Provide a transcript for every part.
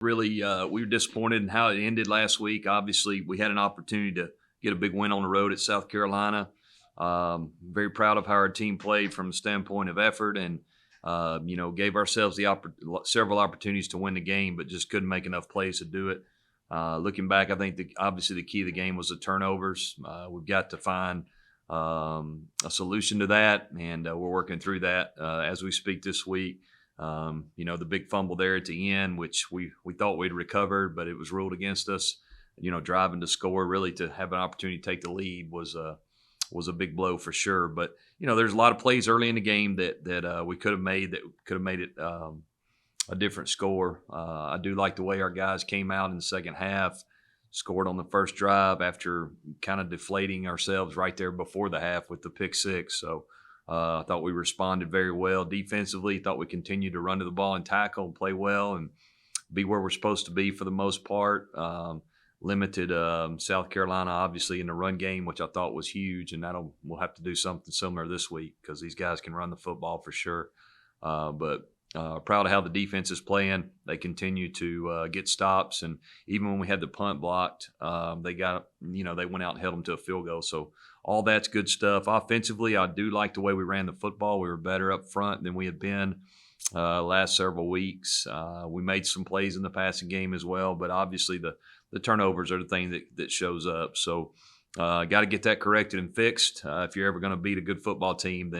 Really, we were disappointed in how it ended last week. Obviously, we had an opportunity to get a big win on the road at South Carolina. Very proud of how our team played from the standpoint of effort, and gave ourselves several opportunities to win the game, but just couldn't make enough plays to do it. Looking back, I think obviously the key of the game was the turnovers. We've got to find a solution to that, and we're working through that as we speak this week. The big fumble there at the end, which we thought we'd recovered, but it was ruled against us. Driving to score, really to have an opportunity to take the lead was a big blow for sure. But there's a lot of plays early in the game that we could have made it a different score. I do like the way our guys came out in the second half, scored on the first drive after kind of deflating ourselves right there before the half with the pick six. So. I thought we responded very well defensively. Thought we continued to run to the ball and tackle and play well and be where we're supposed to be for the most part. Limited South Carolina, obviously, in the run game, which I thought was huge, and we'll have to do something similar this week because these guys can run the football for sure. But proud of how the defense is playing. They continue to get stops, and even when we had the punt blocked, they went out and held them to a field goal. So all that's good stuff. Offensively, I do like the way we ran the football. We were better up front than we had been last several weeks. We made some plays in the passing game as well, but obviously the turnovers are the thing that shows up. So got to get that corrected and fixed. If you're ever going to beat a good football team,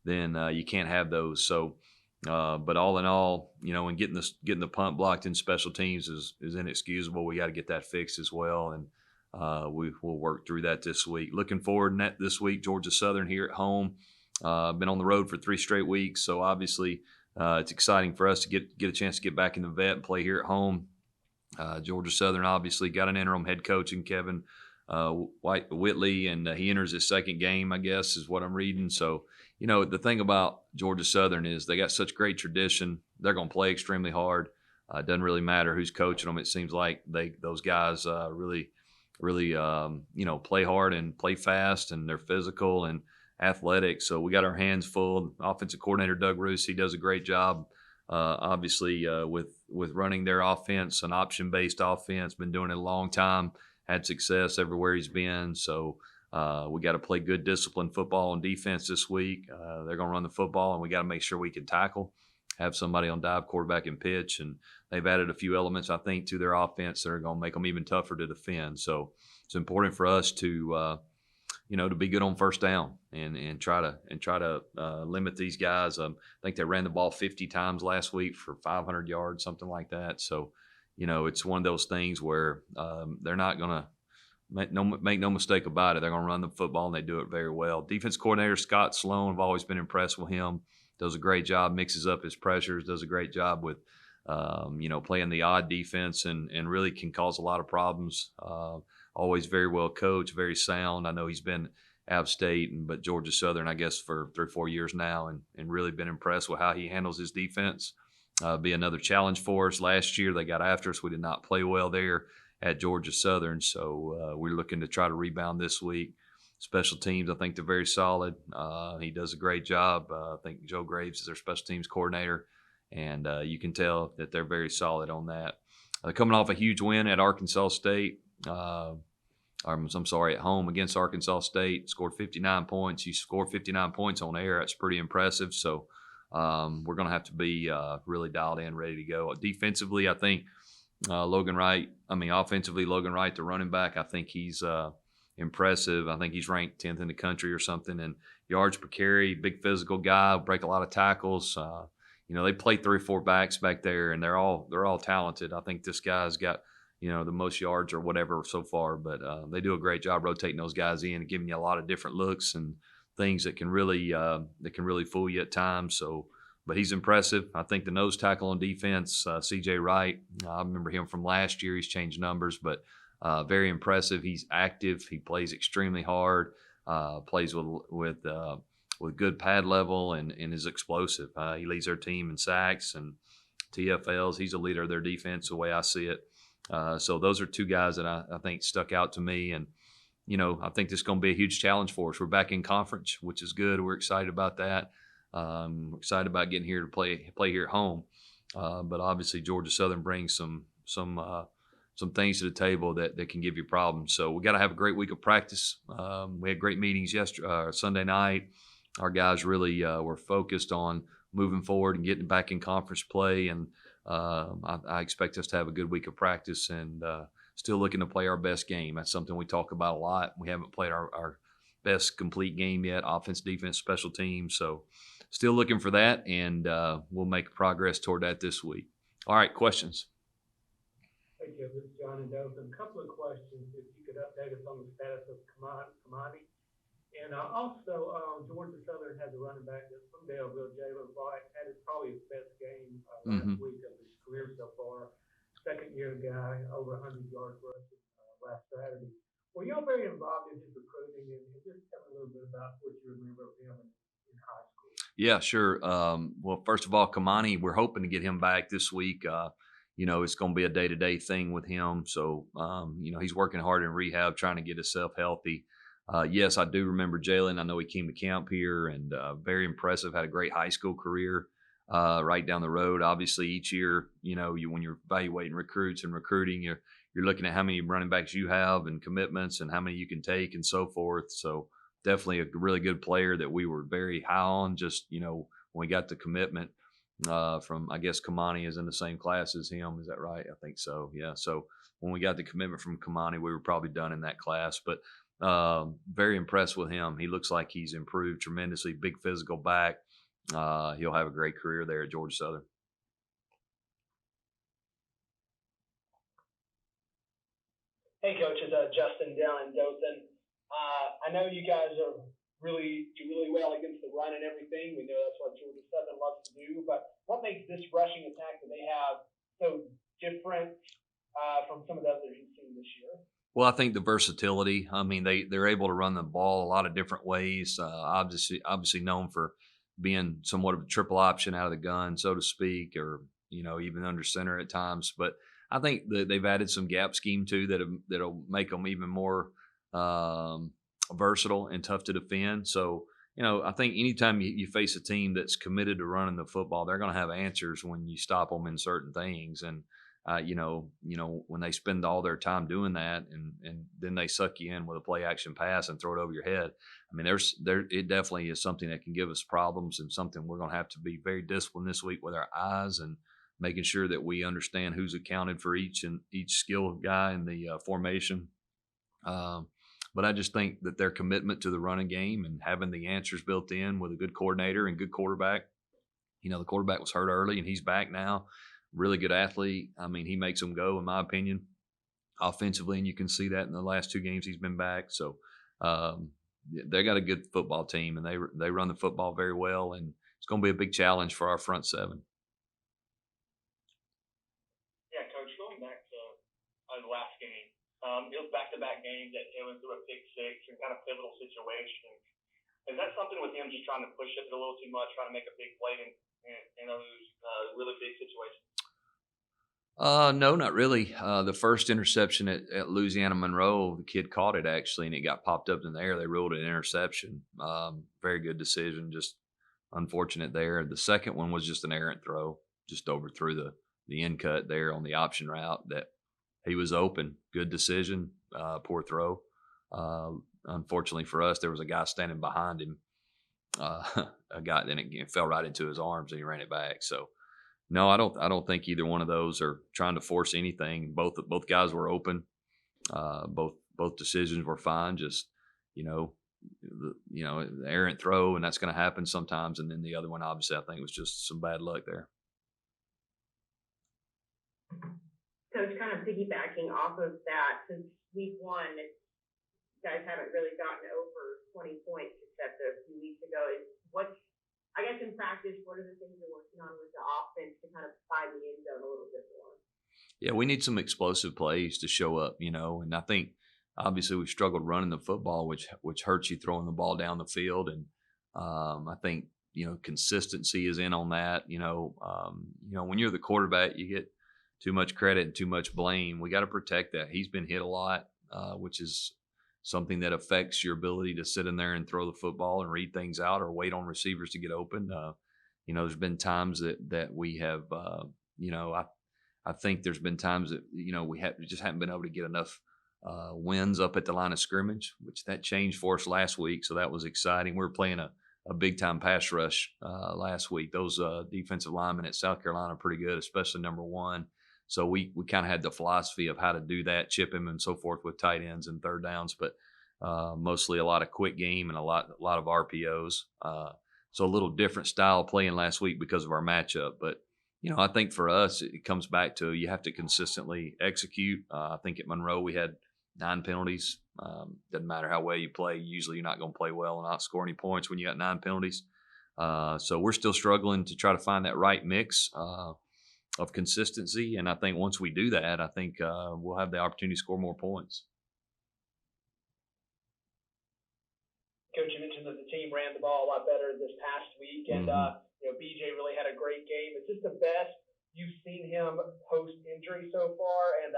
then you can't have those. So, but all in all, and getting the punt blocked in special teams is inexcusable. We got to get that fixed as well, and we will work through that this week. Looking forward to this week, Georgia Southern here at home. Been on the road for 3 straight weeks, so obviously it's exciting for us to get a chance to get back in the vet and play here at home. Georgia Southern obviously got an interim head coach in Kevin Whitley, and he enters his second game, I guess, is what I'm reading. So, the thing about Georgia Southern is they got such great tradition. They're going to play extremely hard. It doesn't really matter who's coaching them. It seems like those guys really play hard and play fast, and they're physical and athletic. So we got our hands full. Offensive coordinator Doug Roos, he does a great job, obviously, with running their offense, an option-based offense. Been doing it a long time, had success everywhere he's been. So we got to play good, disciplined football and defense this week. They're going to run the football, and we got to make sure we can tackle, have somebody on dive, quarterback, and pitch. And they've added a few elements, I think, to their offense that are going to make them even tougher to defend. So it's important for us to be good on first down and try to limit these guys. I think they ran the ball 50 times last week for 500 yards, something like that. So, it's one of those things where they're not going to make no mistake about it. They're going to run the football, and they do it very well. Defense coordinator Scott Sloan, I've always been impressed with him. Does a great job, mixes up his pressures, does a great job with, playing the odd defense and really can cause a lot of problems. Always very well coached, very sound. I know he's been out of state, but Georgia Southern, I guess, for 3 or 4 years now, and really been impressed with how he handles his defense. Be another challenge for us. Last year, they got after us. We did not play well there at Georgia Southern, so we're looking to try to rebound this week. Special teams, I think they're very solid. He does a great job. I think Joe Graves is their special teams coordinator, and you can tell that they're very solid on that. Coming off a huge win at Arkansas State. At home against Arkansas State, scored 59 points. You scored 59 points on air. That's pretty impressive. So we're going to have to be really dialed in, ready to go. Defensively, I think offensively, Logan Wright, the running back, I think he's impressive. I think he's ranked 10th in the country or something. And yards per carry, big physical guy, break a lot of tackles. They play 3 or 4 backs back there, and they're all talented. I think this guy's got the most yards or whatever so far, but they do a great job rotating those guys in and giving you a lot of different looks and things that can really fool you at times. So, but he's impressive. I think the nose tackle on defense, C.J. Wright, I remember him from last year. He's changed numbers, but very impressive. He's active. He plays extremely hard. Plays with good pad level and is explosive. He leads their team in sacks and TFLs. He's a leader of their defense, the way I see it. So those are 2 guys that I think stuck out to me. And, I think this is going to be a huge challenge for us. We're back in conference, which is good. We're excited about that. We're excited about getting here to play here at home. But obviously Georgia Southern brings some some things to the table that can give you problems. So we got to have a great week of practice. We had great meetings yesterday, Sunday night. Our guys really were focused on moving forward and getting back in conference play, and I expect us to have a good week of practice and still looking to play our best game. That's something we talk about a lot. We haven't played our best complete game yet, offense, defense, special teams. So still looking for that, and we'll make progress toward that this week. All right, questions? Hey, Jeff, this is John and Dothan. A couple of questions. If you could update us on the status of Kamani. And also, Georgia Southern has a running back that's from Delville, Jalen White, had probably his best game last week of his career so far. Second-year guy, over 100 yards rushing last Saturday. Were y'all very involved in his recruiting? And just tell me a little bit about what you remember of him in high school. Yeah, sure. Well, first of all, Kamani, we're hoping to get him back this week. It's going to be a day-to-day thing with him. So, he's working hard in rehab, trying to get himself healthy. Yes, I do remember Jalen. I know he came to camp here and very impressive. Had a great high school career right down the road. Obviously, each year, when you're evaluating recruits and recruiting, you're looking at how many running backs you have and commitments and how many you can take and so forth. So definitely a really good player that we were very high on. Just when we got the commitment from, I guess Kamani is in the same class as him. Is that right? I think so. Yeah. So when we got the commitment from Kamani, we were probably done in that class, but very impressed with him. He looks like he's improved tremendously. Big physical back. He'll have a great career there at Georgia Southern. Hey, Coach, it's Justin down in Dothan. I know you guys do really well against the run and everything. We know that's what Georgia Southern loves to do. But what makes this rushing attack that they have so different from some of the others you've seen this year? Well, I think the versatility. I mean, they're able to run the ball a lot of different ways. Obviously known for being somewhat of a triple option out of the gun, so to speak, or even under center at times. But I think that they've added some gap scheme too that'll make them even more versatile and tough to defend. So I think anytime you face a team that's committed to running the football, they're going to have answers when you stop them in certain things. And when they spend all their time doing that and then they suck you in with a play action pass and throw it over your head. I mean, it definitely is something that can give us problems and something we're going to have to be very disciplined this week with our eyes and making sure that we understand who's accounted for each skill guy in the formation. But I just think that their commitment to the running game and having the answers built in with a good coordinator and good quarterback. The quarterback was hurt early and he's back now. Really good athlete. I mean, he makes them go, in my opinion, offensively, and you can see that in the last two games he's been back. So they got a good football team, and they run the football very well, and it's going to be a big challenge for our front seven. Yeah, Coach, going back to the last game, it was back-to-back games that came into a pick six and kind of pivotal situation. Is that something with him just trying to push it a little too much, trying to make a big play in those really big situations? No, not really. The first interception at Louisiana Monroe, the kid caught it actually, and it got popped up in the air. They ruled it an interception. Very good decision. Just unfortunate there. The second one was just an errant throw, just overthrew the end cut there on the option route that he was open. Good decision. Poor throw. Unfortunately for us, there was a guy standing behind him. Then it fell right into his arms and he ran it back. So. No, I don't think either one of those are trying to force anything. Both guys were open. Both decisions were fine. Just the errant throw, and that's going to happen sometimes. And then the other one, obviously, I think was just some bad luck there. Coach, kind of piggybacking off of that, since week one, you guys haven't really gotten over 20 points except a few weeks ago. I guess in practice, what are the things you're working on with the offense to kind of find the end zone a little bit more? Yeah, we need some explosive plays to show up, and I think obviously we've struggled running the football, which hurts you throwing the ball down the field. And I think, consistency is in on that. When you're the quarterback, you get too much credit and too much blame. We got to protect that. He's been hit a lot, which is something that affects your ability to sit in there and throw the football and read things out or wait on receivers to get open. There's been times that we have, I think there's been times that, we just haven't been able to get enough wins up at the line of scrimmage, which that changed for us last week. So that was exciting. We were playing a big time pass rush last week. Those defensive linemen at South Carolina are pretty good, especially number one. So we kind of had the philosophy of how to do that, chip him and so forth with tight ends and third downs, but mostly a lot of quick game and a lot of RPOs. So a little different style playing last week because of our matchup. But I think for us, it comes back to you have to consistently execute. I think at Monroe we had 9 penalties. Doesn't matter how well you play. Usually you're not going to play well and not score any points when you got 9 penalties. So we're still struggling to try to find that right mix of consistency. And I think once we do that, I think we'll have the opportunity to score more points. Coach, you mentioned that the team ran the ball a lot better this past week, and BJ really had a great game. Is this the best you've seen him post-injury so far, and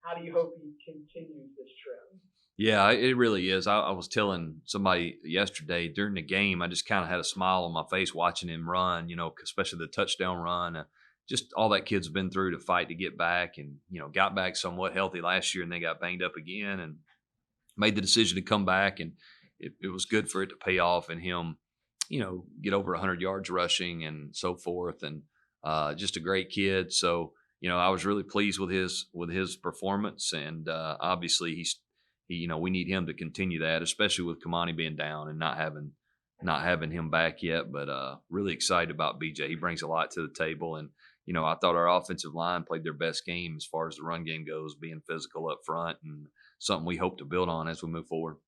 how do you hope he continues this trend? Yeah, it really is. I was telling somebody yesterday during the game, I just kind of had a smile on my face watching him run, especially the touchdown run. Just all that kid's been through to fight to get back, and, got back somewhat healthy last year and then got banged up again and made the decision to come back. And it was good for it to pay off and him, get over 100 yards rushing and so forth. And just a great kid. So, I was really pleased with his performance. And obviously we need him to continue that, especially with Kamani being down and not having him back yet. But really excited about BJ. He brings a lot to the table. And, I thought our offensive line played their best game as far as the run game goes, being physical up front, and something we hope to build on as we move forward.